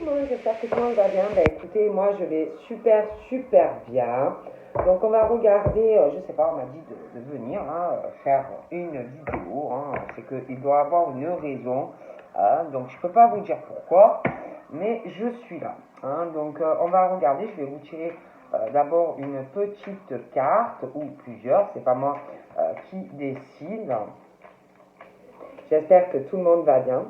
monde, j'espère que tout le monde va bien. Écoutez, moi je vais super bien. Donc on va regarder, je sais pas, on m'a dit de venir faire une vidéo. C'est qu'il doit avoir une raison. Donc je peux pas vous dire pourquoi, mais je suis là. Donc on va regarder, je vais vous tirer d'abord une petite carte, ou plusieurs, c'est pas moi qui décide. J'espère que tout le monde va bien.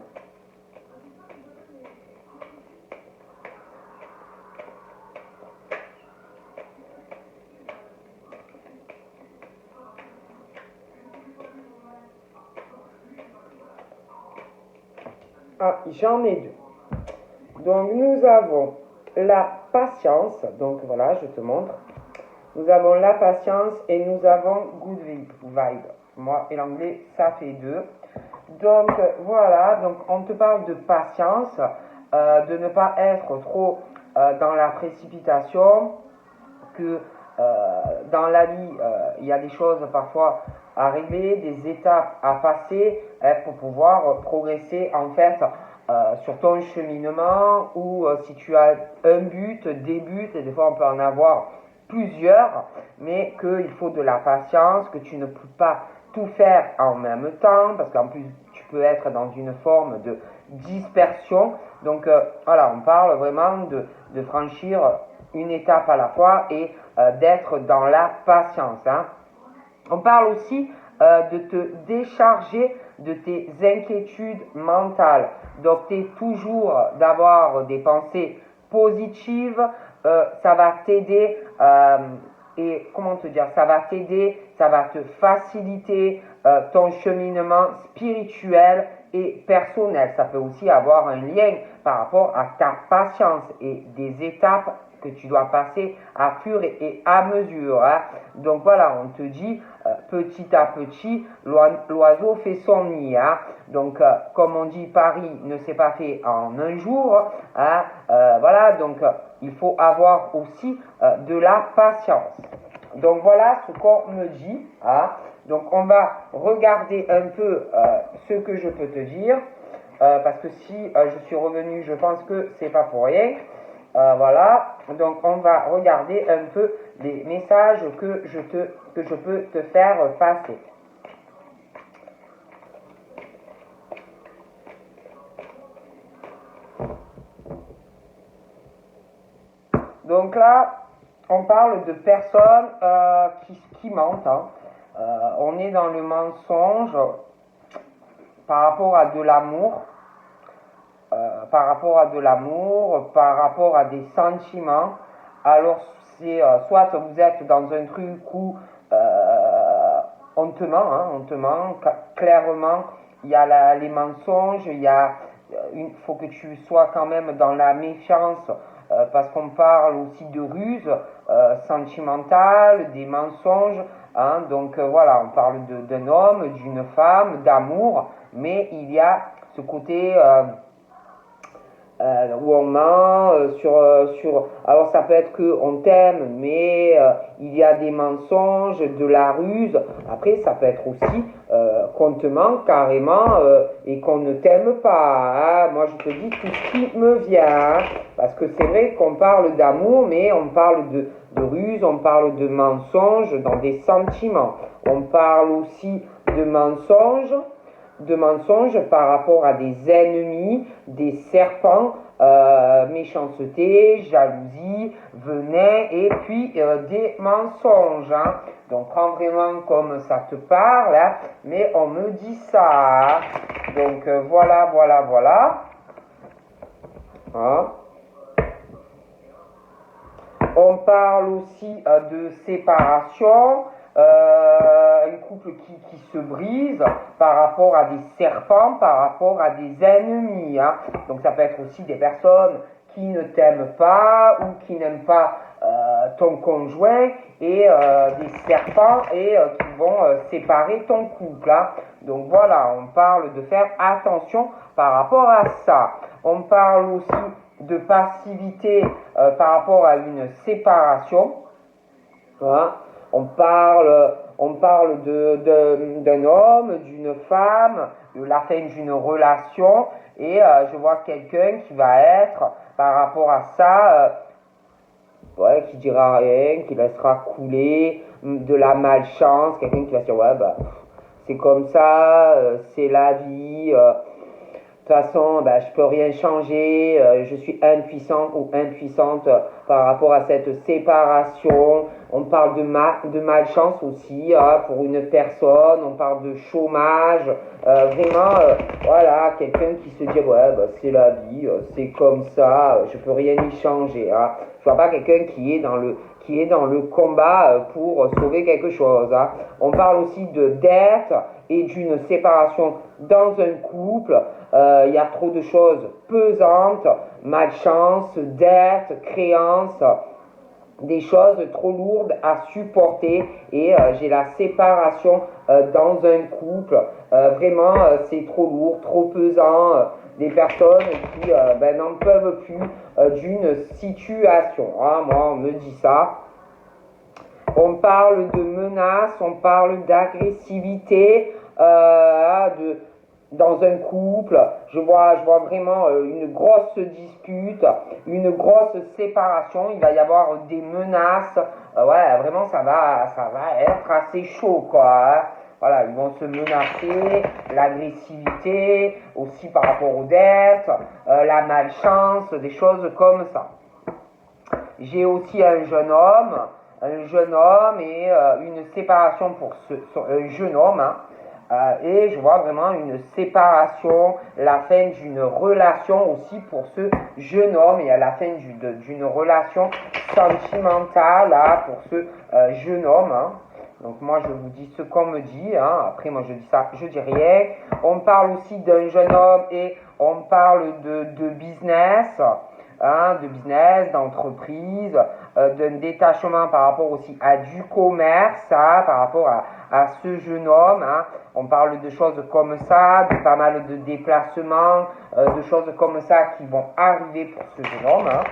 J'en ai deux. Donc, nous avons la patience. Donc, voilà, je te montre. Nous avons la patience et nous avons good vibe. Moi et l'anglais, ça fait deux. Donc, voilà. Donc, on te parle de patience, de ne pas être trop dans la précipitation, que dans la vie, il y a des choses parfois à régler, des étapes à passer pour pouvoir progresser en fait sur ton cheminement, ou si tu as un but, des buts, et des fois on peut en avoir plusieurs, mais qu'il faut de la patience, que tu ne peux pas tout faire en même temps, parce qu'en plus tu peux être dans une forme de dispersion. Donc voilà, on parle vraiment de franchir une étape à la fois et d'être dans la patience. On parle aussi de te décharger de tes inquiétudes mentales, d'opter toujours d'avoir des pensées positives. Ça va t'aider et comment te dire, ça va t'aider, ça va te faciliter ton cheminement spirituel et personnel. Ça peut aussi avoir un lien par rapport à ta patience et des étapes que tu dois passer à fur et à mesure. Donc voilà, on te dit petit à petit, l'oiseau fait son nid. Donc comme on dit, Paris ne s'est pas fait en un jour. Voilà, donc il faut avoir aussi de la patience. Donc voilà ce qu'on me dit. Donc on va regarder un peu ce que je peux te dire. Parce que si je suis revenu, je pense que c'est pas pour rien. Voilà, donc on va regarder un peu les messages que je peux te faire passer. Donc là, on parle de personnes qui mentent. On est dans le mensonge par rapport à de l'amour. Par rapport à des sentiments. Alors c'est soit vous êtes dans un truc où on te ment, clairement. Il y a les mensonges, il faut que tu sois quand même dans la méfiance, parce qu'on parle aussi de ruse sentimentale, des mensonges. Donc voilà, on parle d'un homme, d'une femme, d'amour, mais il y a ce côté où on ment alors ça peut être que on t'aime, mais il y a des mensonges, de la ruse. Après ça peut être aussi qu'on te ment carrément et qu'on ne t'aime pas. Moi je te dis tout ce qui me vient, parce que c'est vrai qu'on parle d'amour, mais on parle de ruse, on parle de mensonges dans des sentiments, on parle aussi de mensonges par rapport à des ennemis, des serpents, méchanceté, jalousie, venin, et puis des mensonges. Donc prends vraiment comme ça te parle, mais on me dit ça. Donc voilà. On parle aussi de séparation. Un couple qui se brise par rapport à des serpents, par rapport à des ennemis. Donc ça peut être aussi des personnes qui ne t'aiment pas ou qui n'aiment pas ton conjoint, et des serpents et qui vont séparer ton couple. Donc voilà, on parle de faire attention par rapport à ça. On parle aussi de passivité par rapport à une séparation. On parle d'un homme, d'une femme, de la fin d'une relation, Et je vois quelqu'un qui va être, par rapport à ça, ouais, qui dira rien, qui laissera couler de la malchance, quelqu'un qui va se dire, ouais, bah, c'est comme ça, c'est la vie, de toute façon, ben, je peux rien changer, je suis impuissant ou impuissante par rapport à cette séparation. On parle de malchance aussi pour une personne, on parle de chômage. Vraiment, voilà, quelqu'un qui se dit, ouais, ben, c'est la vie, c'est comme ça, je peux rien y changer. Hein. Je vois pas quelqu'un qui est dans le combat pour sauver quelque chose. Hein. On parle aussi de dette et d'une séparation dans un couple. Il y a trop de choses pesantes, malchance, dette, créance, des choses trop lourdes à supporter et j'ai la séparation dans un couple. Vraiment, c'est trop lourd, trop pesant. Des personnes qui ben, n'en peuvent plus d'une situation. Hein, moi, on me dit ça. On parle de menaces, on parle d'agressivité, dans un couple. Je vois vraiment une grosse dispute, une grosse séparation. Il va y avoir des menaces. Ouais, vraiment, ça va être assez chaud, quoi. Hein. Voilà, ils vont se menacer, l'agressivité, aussi par rapport aux dettes, la malchance, des choses comme ça. J'ai aussi un jeune homme et une séparation pour un jeune homme. Hein, et je vois vraiment une séparation, la fin d'une relation aussi pour ce jeune homme et à la fin d'une relation sentimentale là, pour ce jeune homme. Hein. Donc moi je vous dis ce qu'on me dit, hein. Après moi je dis ça, je dis rien. On parle aussi d'un jeune homme et on parle de business. Hein, de business, d'entreprise, d'un détachement par rapport aussi à du commerce, hein, par rapport à ce jeune homme. Hein. On parle de choses comme ça, de pas mal de déplacements, de choses comme ça qui vont arriver pour ce jeune homme. Hein.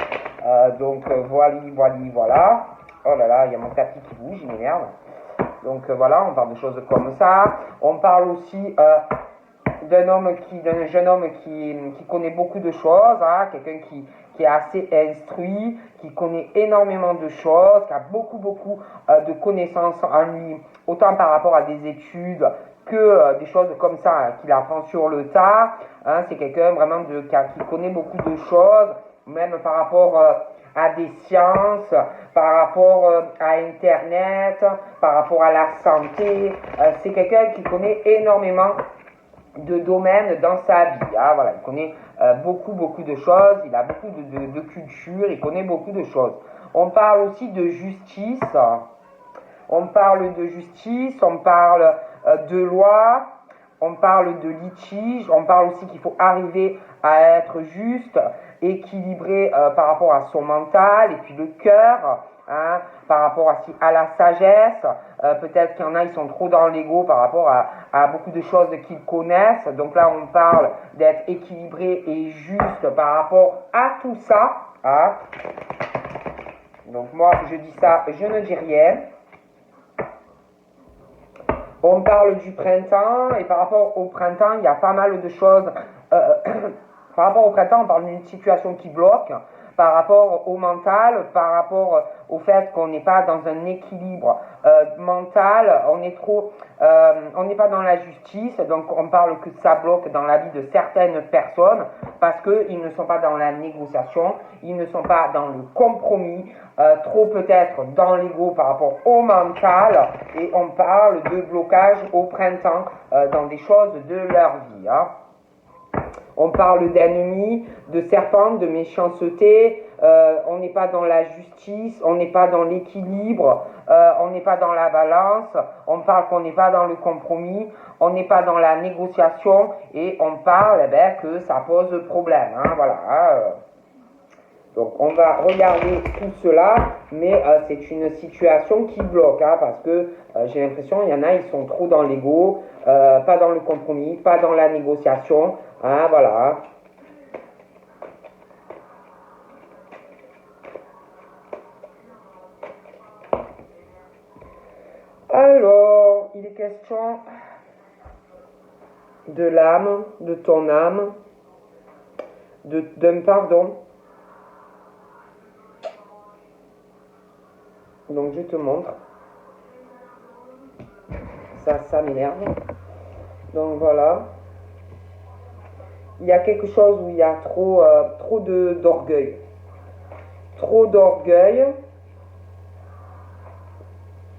Donc voilà. Oh là là, il y a mon tapis qui bouge, il m'énerve. Donc voilà, on parle de choses comme ça. On parle aussi d'un jeune homme qui connaît beaucoup de choses, hein, quelqu'un qui est assez instruit, qui connaît énormément de choses, qui a beaucoup de connaissances en lui, autant par rapport à des études que des choses comme ça hein, qu'il apprend sur le tas. Hein, c'est quelqu'un vraiment qui connaît beaucoup de choses, même par rapport à des sciences, par rapport à Internet, par rapport à la santé. C'est quelqu'un qui connaît énormément de domaines dans sa vie. Hein, voilà, il connaît beaucoup de choses, il a beaucoup de culture, il connaît beaucoup de choses. On parle aussi de justice, on parle de justice, on parle de loi, on parle de litige, on parle aussi qu'il faut arriver à être juste, équilibré par rapport à son mental et puis le cœur. Hein, par rapport à la sagesse, peut-être qu'il y en a, ils sont trop dans l'ego par rapport à beaucoup de choses qu'ils connaissent. Donc là, on parle d'être équilibré et juste par rapport à tout ça. Hein. Donc moi, je dis ça, je ne dis rien. On parle du printemps et par rapport au printemps, il y a pas mal de choses. Par rapport au printemps, on parle d'une situation qui bloque. Par rapport au mental, par rapport au fait qu'on n'est pas dans un équilibre mental, on n'est pas dans la justice, donc on parle que ça bloque dans la vie de certaines personnes parce qu'ils ne sont pas dans la négociation, ils ne sont pas dans le compromis, trop peut-être dans l'ego par rapport au mental, et on parle de blocage au printemps dans des choses de leur vie. Hein. On parle d'ennemis, de serpents, de méchanceté, on n'est pas dans la justice, on n'est pas dans l'équilibre, on n'est pas dans la balance, on parle qu'on n'est pas dans le compromis, on n'est pas dans la négociation et on parle que ça pose problème. Hein, voilà. Donc on va regarder tout cela, mais c'est une situation qui bloque, hein, parce que j'ai l'impression il y en a, ils sont trop dans l'ego, pas dans le compromis, pas dans la négociation, hein, voilà. Alors, il est question de l'âme, de ton âme. d'un pardon. Donc je te montre. Ça m'énerve. Donc voilà. Il y a quelque chose où il y a trop d'orgueil. Trop d'orgueil.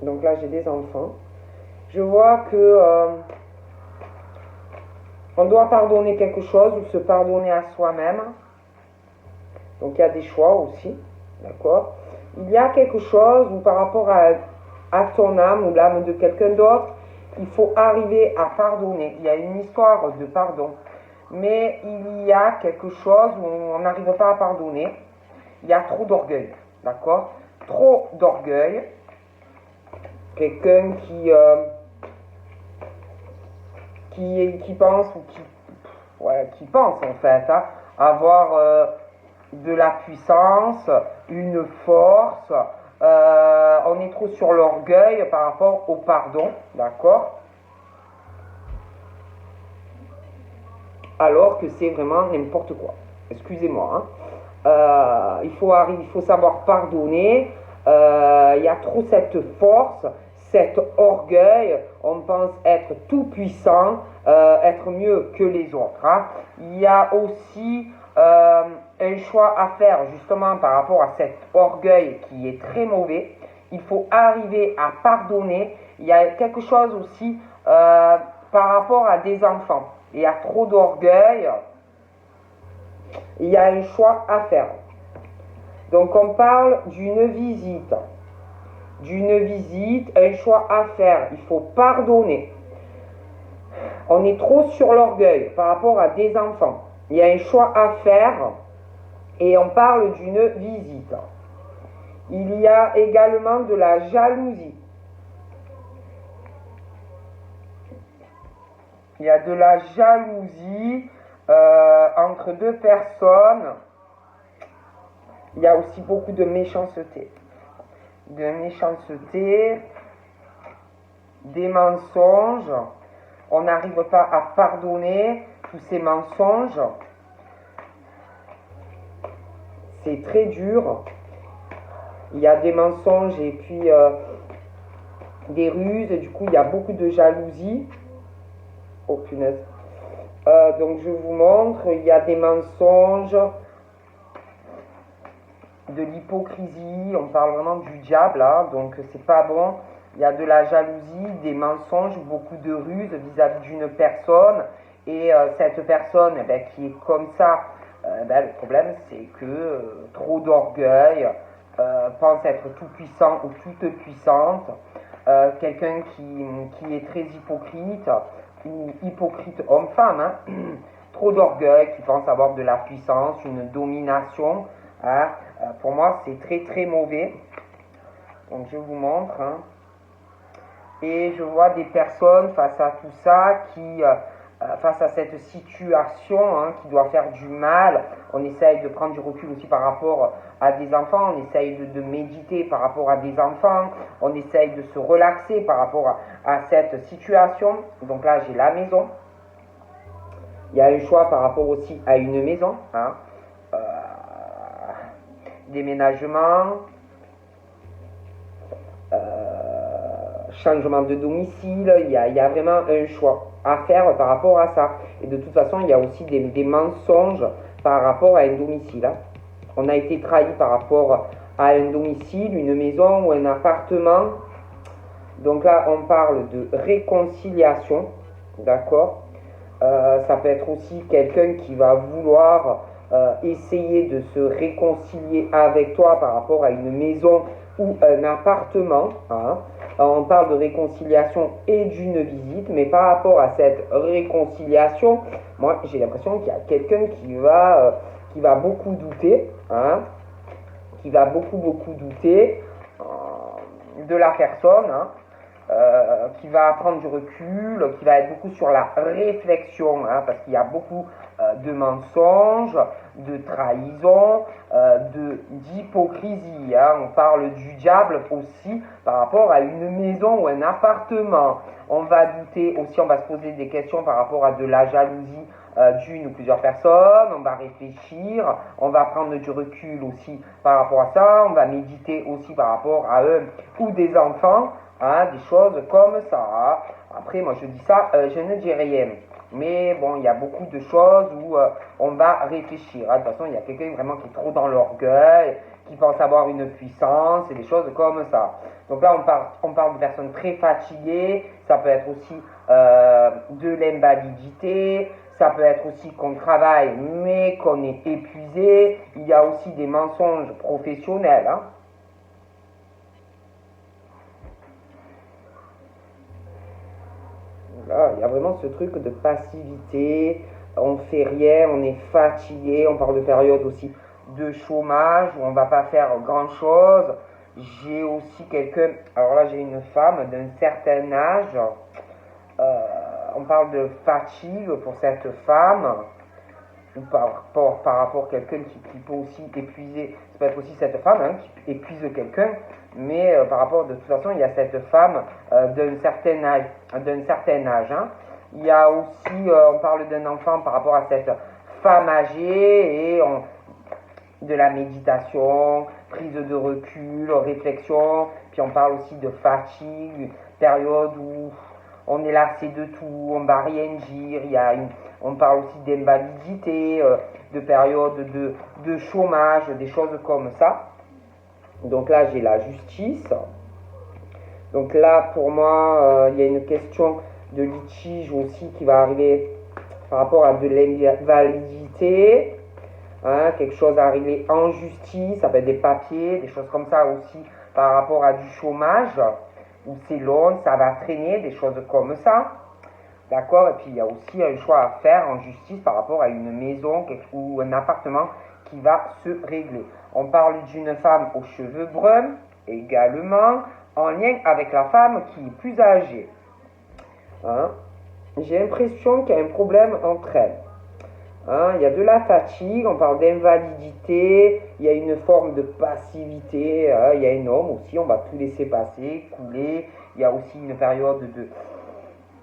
Donc là, j'ai des enfants. Je vois que on doit pardonner quelque chose ou se pardonner à soi-même. Donc il y a des choix aussi. D'accord? Il y a quelque chose où par rapport à ton âme ou l'âme de quelqu'un d'autre, il faut arriver à pardonner. Il y a une histoire de pardon. Mais il y a quelque chose où on n'arrive pas à pardonner. Il y a trop d'orgueil. D'accord? Trop d'orgueil. Quelqu'un qui pense ou qui pense en fait avoir de la puissance, une force. On est trop sur l'orgueil par rapport au pardon, d'accord? Alors que c'est vraiment n'importe quoi. Excusez-moi. Il faut savoir pardonner. Il y a trop cette force, cet orgueil. On pense être tout puissant, être mieux que les autres. Il y a aussi un choix à faire justement par rapport à cet orgueil qui est très mauvais. Il faut arriver à pardonner. Il y a quelque chose aussi par rapport à des enfants. Il y a trop d'orgueil. Il y a un choix à faire. Donc on parle d'une visite. Un choix à faire. Il faut pardonner. On est trop sur l'orgueil par rapport à des enfants. Il y a un choix à faire et on parle d'une visite. Il y a également de la jalousie. Il y a de la jalousie entre deux personnes. Il y a aussi beaucoup de méchanceté. Des mensonges. On n'arrive pas à pardonner tous ces mensonges. C'est très dur. Il y a des mensonges et puis des ruses. Du coup, il y a beaucoup de jalousie. Oh punaise. Donc, je vous montre. Il y a des mensonges, de l'hypocrisie. On parle vraiment du diable, là. Donc, c'est pas bon. Il y a de la jalousie, des mensonges, beaucoup de ruses vis-à-vis d'une personne. Et cette personne qui est comme ça, le problème c'est que trop d'orgueil, pense être tout puissant ou toute puissante. Quelqu'un qui est très hypocrite, ou hypocrite homme-femme, trop d'orgueil, qui pense avoir de la puissance, une domination. Pour moi, c'est très très mauvais. Donc je vous montre. Et je vois des personnes face à tout ça face à cette situation qui doit faire du mal. On essaye de prendre du recul aussi par rapport à des enfants. On essaye de méditer par rapport à des enfants. On essaye de se relaxer par rapport à cette situation. Donc là, j'ai la maison. Il y a un choix par rapport aussi à une maison. Déménagement. Changement de domicile, il y a vraiment un choix à faire par rapport à ça. Et de toute façon, il y a aussi des mensonges par rapport à un domicile. On a été trahi par rapport à un domicile, une maison ou un appartement. Donc là, on parle de réconciliation, d'accord? Ça peut être aussi quelqu'un qui va vouloir essayer de se réconcilier avec toi par rapport à une maison ou un appartement. On parle de réconciliation et d'une visite, mais par rapport à cette réconciliation, moi j'ai l'impression qu'il y a quelqu'un qui va beaucoup douter, qui va beaucoup douter de la personne, qui va prendre du recul, qui va être beaucoup sur la réflexion, parce qu'il y a beaucoup de mensonges, de trahison, d'hypocrisie. On parle du diable aussi par rapport à une maison ou un appartement. On va douter aussi, on va se poser des questions par rapport à de la jalousie d'une ou plusieurs personnes, on va réfléchir, on va prendre du recul aussi par rapport à ça, on va méditer aussi par rapport à eux ou des enfants, hein, des choses comme ça. Hein. Après, moi je dis ça, je ne dis rien. Mais bon, il y a beaucoup de choses où on va réfléchir. Hein. De toute façon, il y a quelqu'un vraiment qui est trop dans l'orgueil, qui pense avoir une puissance et des choses comme ça. Donc là, on parle de personnes très fatiguées. Ça peut être aussi de l'invalidité. Ça peut être aussi qu'on travaille mais qu'on est épuisé. Il y a aussi des mensonges professionnels. Hein. Là, il y a vraiment ce truc de passivité, on fait rien, on est fatigué, on parle de période aussi de chômage où on va pas faire grand chose. J'ai aussi quelqu'un, alors là j'ai une femme d'un certain âge, on parle de fatigue pour cette femme, ou par rapport à quelqu'un qui peut aussi épuiser, ça peut être aussi cette femme hein, qui épuise quelqu'un, mais par rapport, de toute façon, il y a cette femme d'un certain âge. Hein. Il y a aussi, on parle d'un enfant par rapport à cette femme âgée, et de la méditation, prise de recul, réflexion, puis on parle aussi de fatigue, période où on est lassé de tout, on ne va rien dire, on parle aussi d'invalidité, de période de chômage, des choses comme ça. Donc là, j'ai la justice. Donc là, pour moi, il y a une question de litige aussi qui va arriver par rapport à de l'invalidité. Hein, quelque chose à régler en justice, ça peut être des papiers, des choses comme ça aussi par rapport à du chômage, où c'est long, ça va traîner, des choses comme ça. D'accord. Et puis il y a aussi un choix à faire en justice par rapport à une maison ou un appartement qui va se régler. On parle d'une femme aux cheveux bruns également, en lien avec la femme qui est plus âgée. Hein. J'ai l'impression qu'il y a un problème entre elles. Hein, il y a de la fatigue, on parle d'invalidité, il y a une forme de passivité, hein, il y a un homme aussi, on va tout laisser passer, couler, il y a aussi une période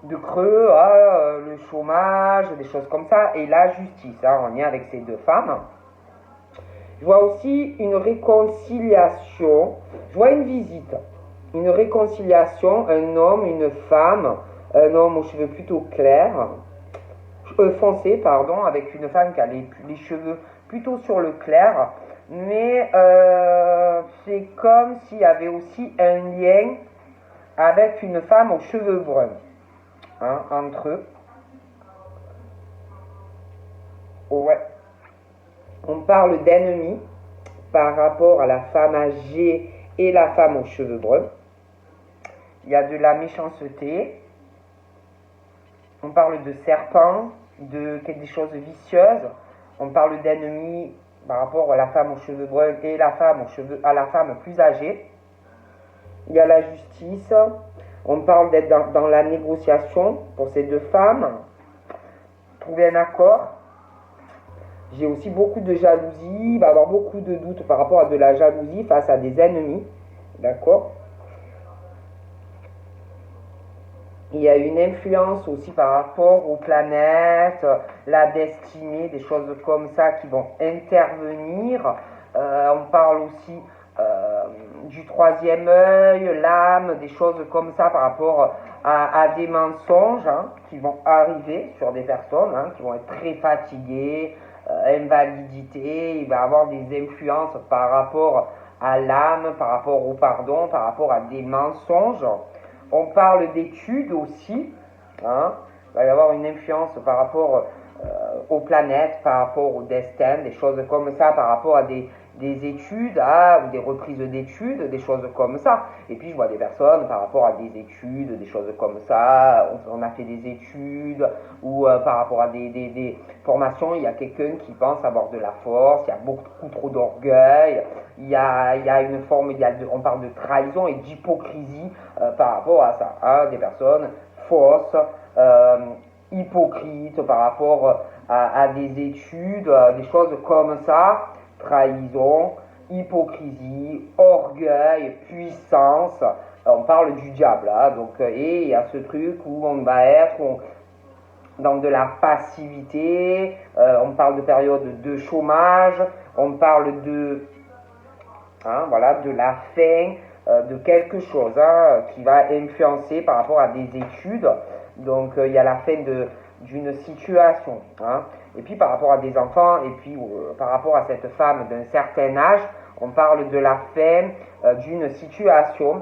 de creux, hein, le chômage, des choses comme ça, et la justice, hein, en lien avec ces deux femmes. Je vois aussi une réconciliation, je vois une visite, une réconciliation, un homme, une femme, un homme aux cheveux plutôt clairs, foncé, pardon, avec une femme qui a les cheveux plutôt sur le clair, mais c'est comme s'il y avait aussi un lien avec une femme aux cheveux bruns, hein, entre eux. Ouais. On parle d'ennemis par rapport à la femme âgée et la femme aux cheveux bruns. Il y a de la méchanceté. On parle de serpents, de des choses vicieuses. On parle d'ennemis par rapport à la femme aux cheveux bruns et à la femme plus âgée. Il y a la justice. On parle d'être dans la négociation pour ces deux femmes. Trouver un accord. J'ai aussi beaucoup de jalousie. Il va y avoir beaucoup de doutes par rapport à de la jalousie face à des ennemis. D'accord ? Il y a une influence aussi par rapport aux planètes, la destinée, des choses comme ça qui vont intervenir. On parle aussi du troisième œil, l'âme, des choses comme ça par rapport à des mensonges hein, qui vont arriver sur des personnes hein, qui vont être très fatiguées, invalidité. Il va y avoir des influences par rapport à l'âme, par rapport au pardon, par rapport à des mensonges. On parle d'études aussi, hein. Il va y avoir une influence par rapport aux planètes, par rapport au destin, des choses comme ça, par rapport à des études, ou des reprises d'études, des choses comme ça. Et puis je vois des personnes par rapport à des études, des choses comme ça, on a fait des études, ou par rapport à des formations, il y a quelqu'un qui pense avoir de la force, il y a beaucoup trop d'orgueil, il y a une forme, on parle de trahison et d'hypocrisie par rapport à ça, hein, des personnes fausses, hypocrites par rapport à des études, des choses comme ça, trahison, hypocrisie, orgueil, puissance, on parle du diable, hein, donc, et il y a ce truc où on va être, dans de la passivité, on parle de période de chômage, on parle de, voilà, de la fin de quelque chose qui va influencer par rapport à des études. Donc il y a la fin d'une situation. Et puis par rapport à des enfants, et puis par rapport à cette femme d'un certain âge, on parle de la fin d'une situation.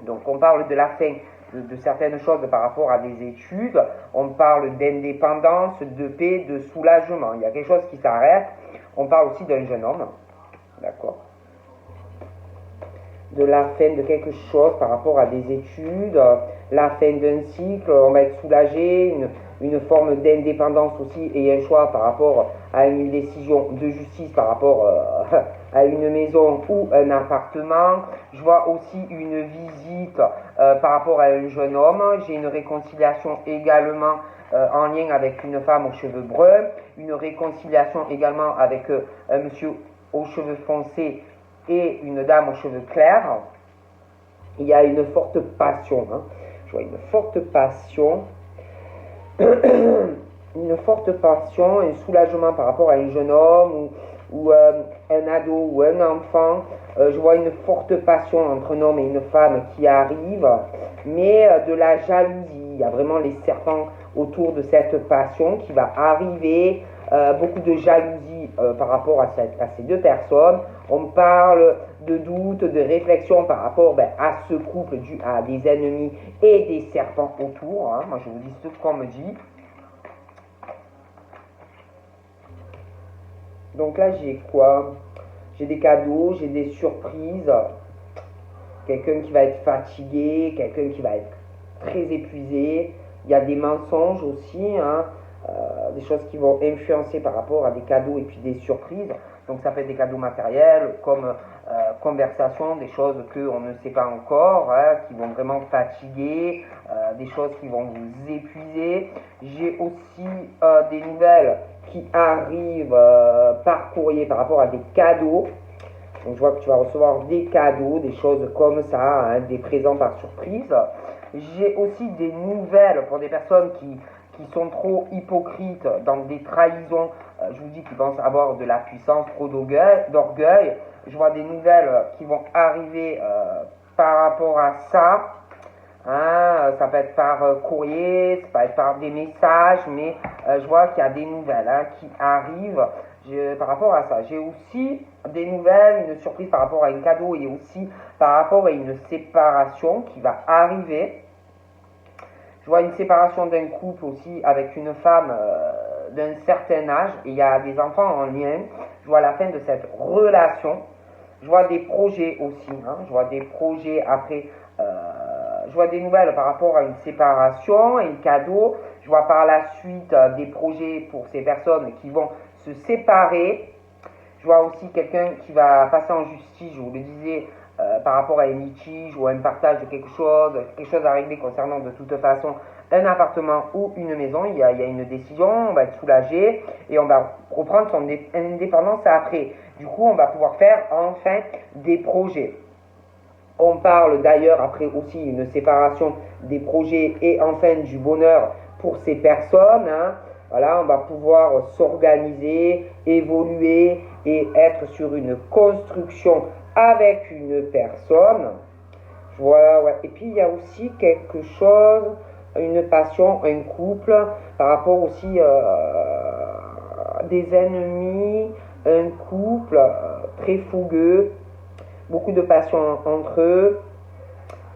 Donc on parle de la fin de certaines choses par rapport à des études, on parle d'indépendance, de paix, de soulagement. Il y a quelque chose qui s'arrête. On parle aussi d'un jeune homme, d'accord, de la fin de quelque chose par rapport à des études, la fin d'un cycle, on va être soulagé, une forme d'indépendance aussi et un choix par rapport à une décision de justice par rapport à une maison ou un appartement. Je vois aussi une visite par rapport à un jeune homme. J'ai une réconciliation également en lien avec une femme aux cheveux bruns, une réconciliation également avec un monsieur aux cheveux foncés et une dame aux cheveux clairs. Il y a une forte passion. Je vois une forte passion. Une forte passion, un soulagement par rapport à un jeune homme ou un ado ou un enfant. Je vois une forte passion entre un homme et une femme qui arrive, mais de la jalousie. Il y a vraiment les serpents autour de cette passion qui va arriver. Beaucoup de jalousie par rapport à ces deux personnes. On parle de doute, de réflexion par rapport à ce couple dû à des ennemis et des serpents autour. Moi, je vous dis ce qu'on me dit. Donc là, j'ai quoi? J'ai des cadeaux, j'ai des surprises. Quelqu'un qui va être fatigué, quelqu'un qui va être très épuisé. Il y a des mensonges aussi, des choses qui vont influencer par rapport à des cadeaux et puis des surprises. Donc ça peut être des cadeaux matériels comme conversation, des choses qu'on ne sait pas encore, qui vont vraiment fatiguer, des choses qui vont vous épuiser. J'ai aussi des nouvelles qui arrivent par courrier par rapport à des cadeaux. Donc je vois que tu vas recevoir des cadeaux, des choses comme ça, des présents par surprise. J'ai aussi des nouvelles pour des personnes qui sont trop hypocrites dans des trahisons. Je vous dis qu'ils pensent avoir de la puissance, trop d'orgueil. Je vois des nouvelles qui vont arriver par rapport à ça. Ça peut être par courrier, ça peut être par des messages, mais je vois qu'il y a des nouvelles qui arrivent par rapport à ça. J'ai aussi des nouvelles, une surprise par rapport à un cadeau et aussi par rapport à une séparation qui va arriver. Je vois une séparation d'un couple aussi avec une femme d'un certain âge et il y a des enfants en lien. Je vois la fin de cette relation. Je vois des projets aussi. Je vois des projets après. Je vois des nouvelles par rapport à une séparation, un cadeau. Je vois par la suite des projets pour ces personnes qui vont se séparer. Je vois aussi quelqu'un qui va passer en justice, je vous le disais, par rapport à un litige ou à un partage de quelque chose à régler concernant de toute façon un appartement ou une maison. Il y a une décision, on va être soulagé et on va reprendre son indépendance après. Du coup, on va pouvoir faire enfin des projets. On parle d'ailleurs après aussi une séparation des projets et enfin du bonheur pour ces personnes. Voilà, on va pouvoir s'organiser, évoluer et être sur une construction avec une personne. Voilà, ouais. Et puis il y a aussi quelque chose, une passion, un couple, par rapport aussi à des ennemis, un couple très fougueux, beaucoup de passion entre eux,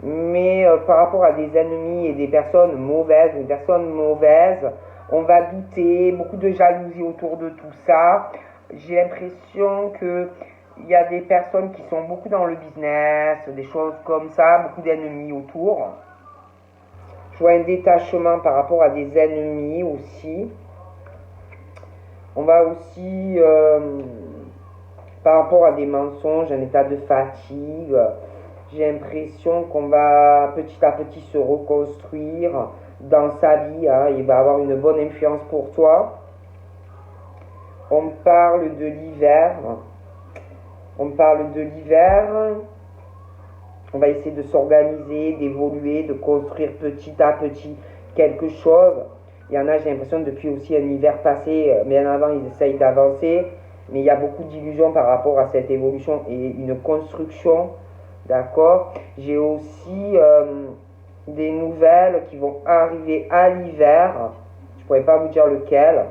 mais par rapport à des ennemis et des personnes mauvaises, une personne mauvaise, on va douter, beaucoup de jalousie autour de tout ça. J'ai l'impression que il y a des personnes qui sont beaucoup dans le business, des choses comme ça, beaucoup d'ennemis autour. Je vois un détachement par rapport à des ennemis aussi. On va aussi, par rapport à des mensonges, un état de fatigue. J'ai l'impression qu'on va petit à petit se reconstruire dans sa vie. Il va avoir une bonne influence pour toi. On parle de l'hiver. On parle de l'hiver. On va essayer de s'organiser, d'évoluer, de construire petit à petit quelque chose. Il y en a, j'ai l'impression, depuis aussi un hiver passé, bien avant, ils essayent d'avancer. Mais il y a beaucoup d'illusions par rapport à cette évolution et une construction. D'accord. J'ai aussi des nouvelles qui vont arriver à l'hiver. Je ne pourrais pas vous dire lequel.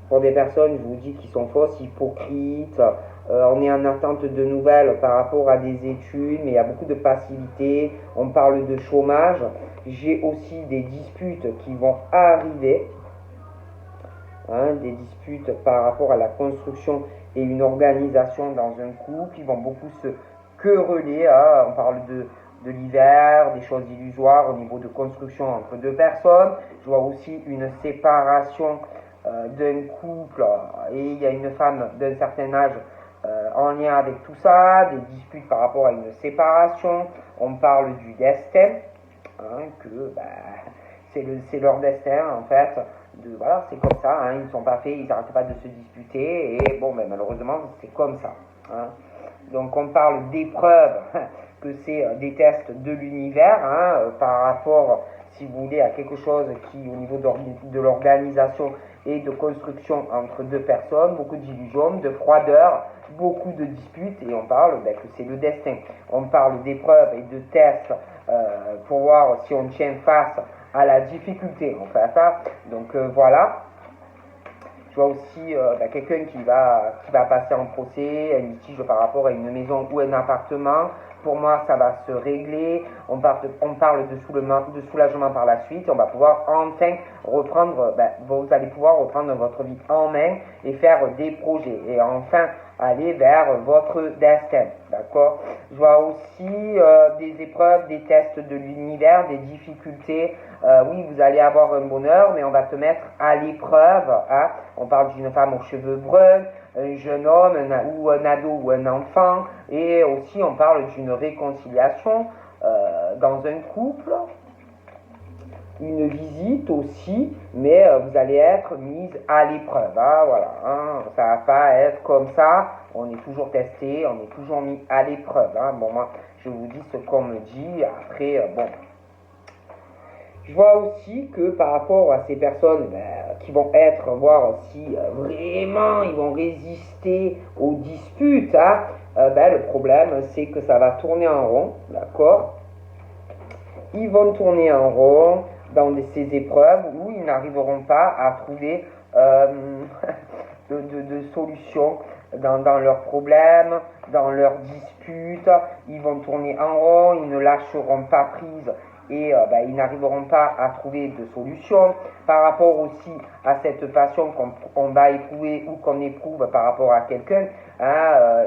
Pour des personnes, je vous dis, qui sont fausses, hypocrites. On est en attente de nouvelles par rapport à des études, mais il y a beaucoup de passivité. On parle de chômage. J'ai aussi des disputes qui vont arriver. Des disputes par rapport à la construction et une organisation dans un couple. Ils vont beaucoup se quereller. On parle de l'hiver, des choses illusoires au niveau de construction entre deux personnes. Je vois aussi une séparation d'un couple et il y a une femme d'un certain âge en lien avec tout ça, des disputes par rapport à une séparation. On parle du destin, que c'est leur destin en fait. Voilà, c'est comme ça, ils ne sont pas faits, ils n'arrêtent pas de se disputer et bon, malheureusement c'est comme ça. Donc on parle d'épreuves, que c'est des tests de l'univers par rapport, si vous voulez, à quelque chose qui au niveau de l'organisation et de construction entre deux personnes, beaucoup d'illusions, de froideur, beaucoup de disputes et on parle que c'est le destin. On parle d'épreuves et de tests pour voir si on tient face à la difficulté en fait. Donc voilà. Je vois aussi quelqu'un qui va passer en procès, un litige par rapport à une maison ou un appartement. Pour moi, ça va se régler. On parle de soulagement par la suite. On va pouvoir enfin reprendre, vous allez pouvoir reprendre votre vie en main et faire des projets. Et enfin, aller vers votre destin. D'accord? Je vois aussi des épreuves, des tests de l'univers, des difficultés. Oui, vous allez avoir un bonheur, mais on va te mettre à l'épreuve. On parle d'une femme aux cheveux bruns, un jeune homme, ou un ado ou un enfant. Et aussi, on parle d'une réconciliation dans un couple. Une visite aussi, mais vous allez être mise à l'épreuve. Voilà, ça va pas être comme ça. On est toujours testé, on est toujours mis à l'épreuve. Bon, moi, je vous dis ce qu'on me dit. Après, bon. Je vois aussi que par rapport à ces personnes qui vont voir si vraiment ils vont résister aux disputes, le problème c'est que ça va tourner en rond, d'accord? Ils vont tourner en rond dans ces épreuves où ils n'arriveront pas à trouver de solutions dans leurs problèmes, dans leurs disputes. Ils vont tourner en rond, ils ne lâcheront pas prise et ils n'arriveront pas à trouver de solution. Par rapport aussi à cette passion qu'on va éprouver ou qu'on éprouve par rapport à quelqu'un,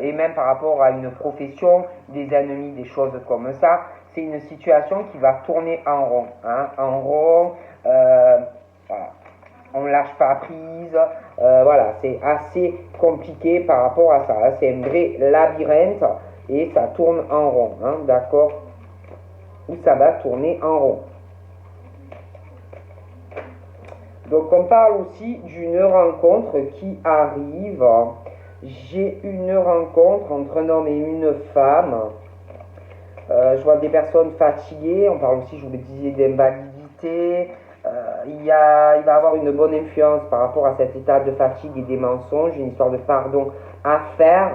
et même par rapport à une profession, des ennemis, des choses comme ça, c'est une situation qui va tourner en rond. En rond, voilà. On ne lâche pas prise, voilà, c'est assez compliqué par rapport à ça. C'est un vrai labyrinthe et ça tourne en rond, d'accord? Où ça va tourner en rond. Donc on parle aussi d'une rencontre qui arrive. J'ai une rencontre entre un homme et une femme. Je vois des personnes fatiguées. On parle aussi, je vous le disais, d'invalidité. Il va avoir une bonne influence par rapport à cet état de fatigue et des mensonges. Une histoire de pardon à faire.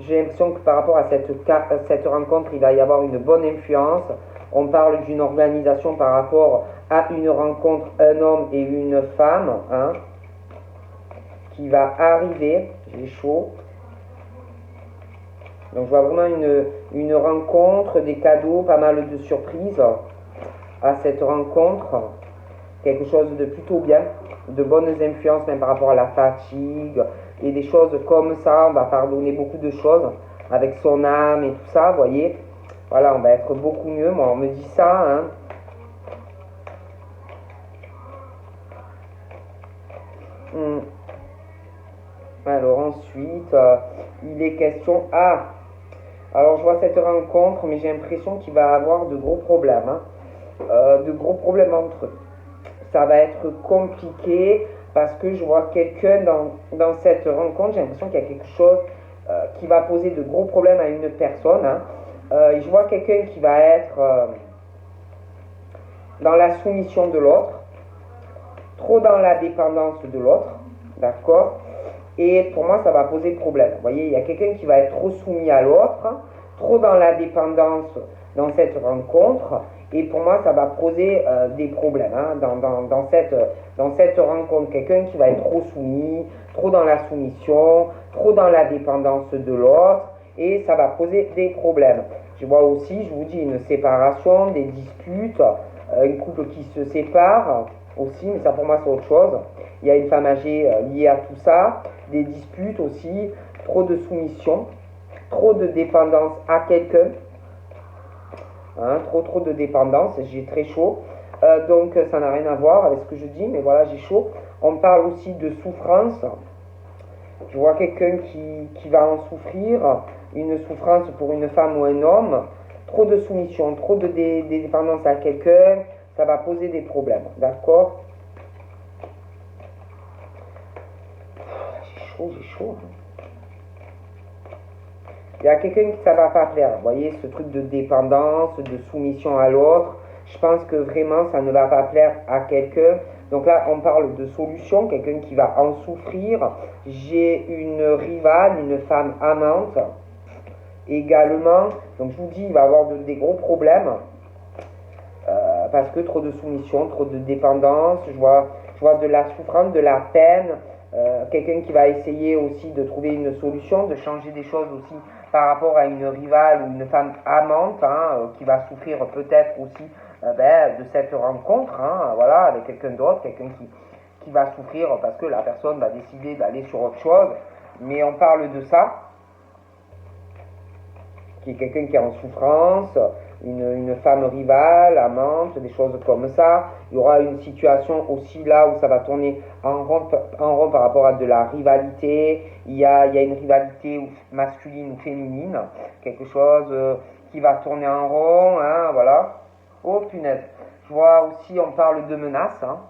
J'ai l'impression que par rapport à cette rencontre, il va y avoir une bonne influence. On parle d'une organisation par rapport à une rencontre, un homme et une femme, qui va arriver. J'ai chaud. Donc je vois vraiment une rencontre, des cadeaux, pas mal de surprises à cette rencontre. Quelque chose de plutôt bien, de bonnes influences même par rapport à la fatigue et des choses comme ça. On va pardonner beaucoup de choses avec son âme et tout ça, vous voyez. Voilà, on va être beaucoup mieux. Moi, on me dit ça, Alors ensuite, il est question... alors je vois cette rencontre, mais j'ai l'impression qu'il va avoir de gros problèmes. De gros problèmes entre eux. Ça va être compliqué parce que je vois quelqu'un dans cette rencontre, j'ai l'impression qu'il y a quelque chose qui va poser de gros problèmes à une personne. Je vois quelqu'un qui va être dans la soumission de l'autre. trop dans la dépendance de l'autre, d'accord? Et pour moi, ça va poser problème. Vous voyez, il y a quelqu'un qui va être trop soumis à l'autre, trop dans la dépendance dans cette rencontre, et pour moi, ça va poser des problèmes hein, dans cette rencontre. Quelqu'un qui va être trop soumis, trop dans la soumission, trop dans la dépendance de l'autre, et ça va poser des problèmes. Je vois aussi, je vous dis, une séparation, des disputes, un couple qui se sépare aussi, mais ça pour moi c'est autre chose. Il y a une femme âgée liée à tout ça, des disputes aussi, trop de soumission, trop de dépendance à quelqu'un, hein, trop de dépendance, j'ai très chaud. Donc ça n'a rien à voir avec ce que je dis, mais voilà, j'ai chaud. On parle aussi de souffrance. Je vois quelqu'un qui va en souffrir, une souffrance pour une femme ou un homme, trop de soumission, trop de dépendance à quelqu'un, ça va poser des problèmes, d'accord? J'ai chaud. Il y a quelqu'un qui ça va pas plaire, vous voyez, ce truc de dépendance, de soumission à l'autre, je pense que vraiment ça ne va pas plaire à quelqu'un. Donc là, on parle de solution, quelqu'un qui va en souffrir. J'ai une rivale, une femme amante également. Donc je vous dis, il va avoir des gros problèmes parce que trop de soumission, trop de dépendance. Je vois de la souffrance, de la peine. Quelqu'un qui va essayer aussi de trouver une solution, de changer des choses aussi par rapport à une rivale ou une femme amante hein, qui va souffrir peut-être aussi de cette rencontre hein, voilà, avec quelqu'un d'autre, quelqu'un qui va souffrir parce que la personne va décider d'aller sur autre chose. Mais on parle de ça, qui est quelqu'un qui est en souffrance, une femme rivale, amante, des choses comme ça. Il y aura une situation aussi là où ça va tourner en rond par rapport à de la rivalité. Il y a une rivalité masculine ou féminine, quelque chose qui va tourner en rond, hein, voilà. Oh punaise. Je vois aussi, on parle de menaces, hein.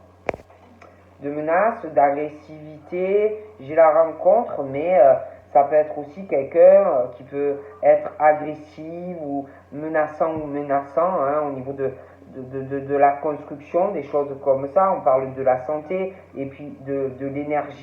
De menaces, d'agressivité. J'ai la rencontre, mais ça peut être aussi quelqu'un qui peut être agressif ou menaçant hein, au niveau de la construction, des choses comme ça. On parle de la santé et puis de l'énergie.